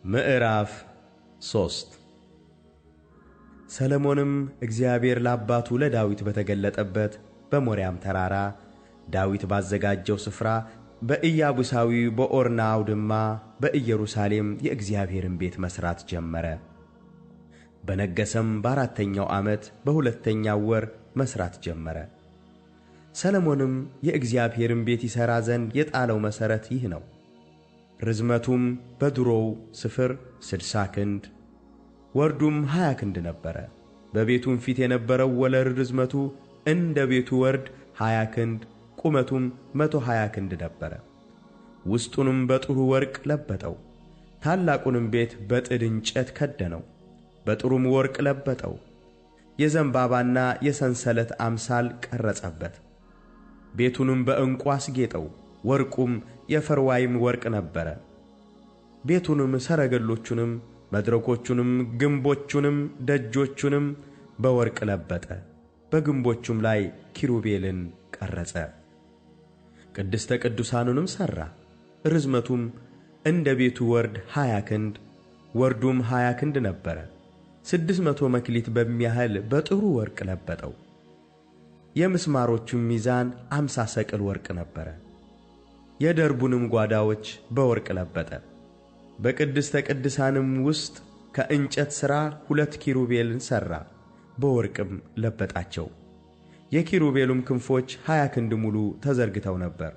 ምዕራፍ 3 ሰሎሞንም እግዚአብሔር ለአባቱ ለዳዊት በተገለጠበት በሞሪያም ተራራ ዳዊት ባዘጋጀው ስፍራ በኢያቡሳዊ በኦርና አውድማ በኢየሩሳሌም የእግዚአብሔርን ቤት መሥራት ጀመረ። በነገሰም በአራተኛው ዓመት በሁለተኛው ወር መሥራት ጀመረ። ሰሎሞንም የእግዚአብሔርን ቤት ይሠራ ዘንድ የጣለው መሠረት ይህ ነው። ርዝመቱም በድሮው ስፍር 60 ክንድ ወርዱም 20 ክንድ ነበረ። በቤቱም ፊት የነበረው ወለል ርዝመቱ እንደ ቤቱ ወርድ 20 ክንድ ቁመቱም 120 ክንድ ነበረ። ውስጡንም በጥሩ ወርቅ ለበጠው። ታላቁንም ቤት በጥድ እንጨት ከደነው፣ በጥሩም ወርቅ ለበጠው። የዘንባባና የሰንሰለት አምሳል ቀረጸበት። ቤቱንም በዕንቍ አስጌጠው፣ ወርቁም የፈርዋይም ወርቅ ነበረ። ቤቱንም ሰረገሎቹንም መድረኮቹንም ግንቦቹንም ደጆቹንም በወርቅ ለበጠ። በግንቦቹም ላይ ኪሩቤልን ቀረጸ። ቅድስተ ቅዱሳኑንም ሠራ። ርዝመቱም እንደ ቤቱ ወርድ 20 ክንድ ወርዱም 20 ክንድ ነበረ። 600 መክሊት በሚያህል በጥሩ ወርቅ ለበጠው። የምስማሮቹም ሚዛን 50 ሰቅል ወርቅ ነበረ። የደርቡንም ጓዳዎች በወርቅ ለበጠ። በቅድስተ ቅዱሳንም ውስጥ ከእንጨት ሥራ 2 ኪሩቤልን ሠራ፣ በወርቅም ለበጣቸው። የኪሩቤሉም ክንፎች 20 ክንድ ሙሉ ተዘርግተው ነበር።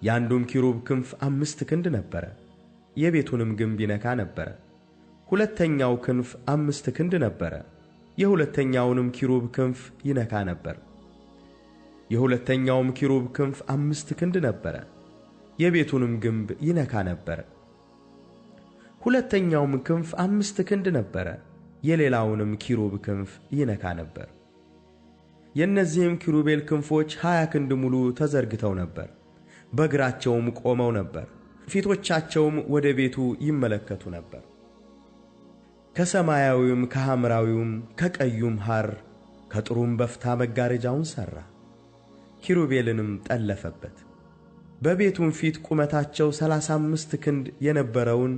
የአንዱም ኪሩብ ክንፍ 5 ክንድ ነበረ፣ የቤቱንም ግንብ ይነካ ነበረ። ሁለተኛው ክንፍ 5 ክንድ ነበረ፣ የሁለተኛውንም ኪሩብ ክንፍ ይነካ ነበር። የሁለተኛውም ኪሩብ ክንፍ 5 ክንድ ነበረ፣ የቤቱንም ግንብ ይነካ ነበር። ሁለተኛውም ክንፍ 5 ክንድ ነበረ፣ የሌላውንም ኪሩብ ክንፍ ይነካ ነበር። የእነዚህም ኪሩቤል ክንፎች 20 ክንድ ሙሉ ተዘርግተው ነበር፣ በእግራቸውም ቆመው ነበር። ፊቶቻቸውም ወደ ቤቱ ይመለከቱ ነበር። ከሰማያዊውም ከሐምራዊውም ከቀዩም ሐር ከጥሩም በፍታ መጋረጃውን ሠራ፣ ኪሩቤልንም ጠለፈበት። በቤቱም ፊት ቁመታቸው 35 ክንድ የነበረውን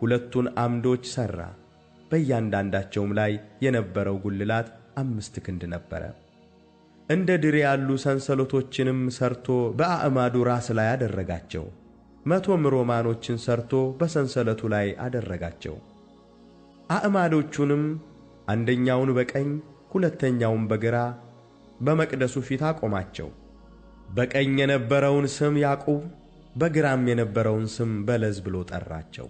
2 ዓምዶች ሠራ። በእያንዳንዳቸውም ላይ የነበረው ጉልላት 5 ክንድ ነበረ። እንደ ድሪ ያሉ ሰንሰለቶችንም ሠርቶ በአዕማዱ ራስ ላይ አደረጋቸው። 100 ሮማኖችን ሠርቶ በሰንሰለቱ ላይ አደረጋቸው። አዕማዶቹንም አንደኛውን በቀኝ ሁለተኛውን በግራ በመቅደሱ ፊት አቆማቸው። በቀኝ የነበረውን ስም ያዕቁብ በግራም የነበረውን ስም በለዝ ብሎ ጠራቸው።